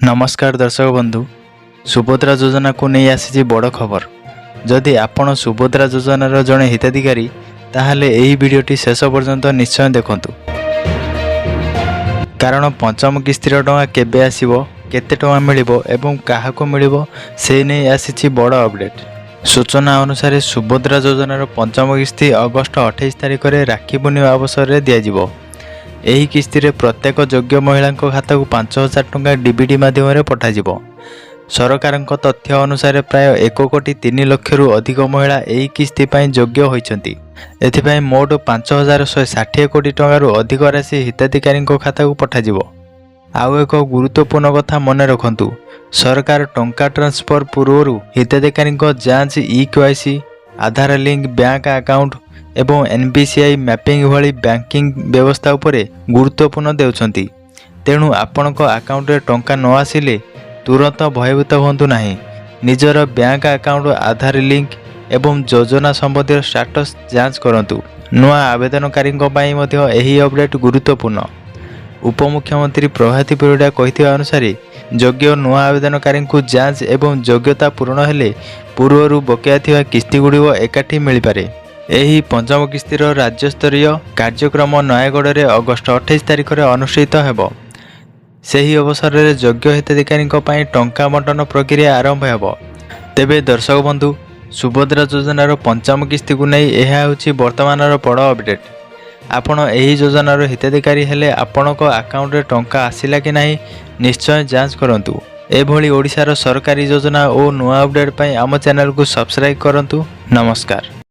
नमस्कार दर्शक बंधु सुभद्रा योजना को नहीं आसी बड़ खबर। जदि आपण सुभद्रा योजनार जड़े हिताधिकारी ताहले एही वीडियोटी शेष पर्यंत निश्चय देखंतु, कारण पंचम किस्तिर टंका केबे आसीबो, केते टंका मिलिबो एवं काहाको मिलिबो से नहीं आसी बड़ अपडेट। सूचना अनुसार सुभद्रा योजनार पंचम किस्ती अगस्ट 28 तारिख में राखी पूर्णिमा अवसर में दिज्व। यही किस्ती रे प्रत्येक योग्य महिला खाता को 5,000 टंका डीबीटी माध्यम पठाଯିବ। सरकार तथ्य अनुसार प्राय 1,03,00,000 रु अधिक महिला यही किस्ती योग्य होइछंती। एथिपाई मोट 5,160 कोटी टंका अधिक राशि हिताधिकारी खाता को पठाଯିବ। आउ एक गुरुत्वपूर्ण कथा मन रखंतु, सरकार टंका ट्रांसफर पूर्व हिताधिकारी जांच ई-केवाईसी, आधार लिंक बैंक अकाउंट एवं एनपीसीआई मैपिंग भली बैंकिंग व्यवस्था उपरे गुरुत्वपूर्ण देउछंती। तेणु आपणक अकाउंट रे टंका न आसिले तुरंत भयभीत हुंतु नाही। निजर बैंक अकाउंट, आधार लिंक एवं योजना संबंधी स्टेटस जांच करंतु। नुआ आवेदनकारी मध्य एही अपडेट गुरुत्वपूर्ण। उपमुख्यमंत्री प्रभाती परिडा कहिथिबा अनुसार योग्य नुआ आवेदनकारी को जांच एवं योग्यता पूर्ण हेले पूर्व बकेया थिबा किस्ती गुड़िक एकाठी मिल पारे। एही पंचम किस्तीर राज्यस्तरीय कार्यक्रम नयागढ़ में अगस्ट 28 तारिख में अनुष्ठित हेब। सेही अवसर में योग्य हिताधिकारी टंका बंटन प्रक्रिया आरंभ हेब। तेबे दर्शक बंधु, सुभद्रा योजनार पंचम किस्ती को नहीं यह होछि वर्तमानर बड़ अपडेट। आपण एही योजनार हिताधिकारी हेले आपणक अकाउंट रे टंका आसिला कि नहीं निश्चय जांच करंतु। एभली ओडिशार सरकारी योजना और नुआ अपडेट आम चैनल को सब्सक्राइब करंतु। नमस्कार।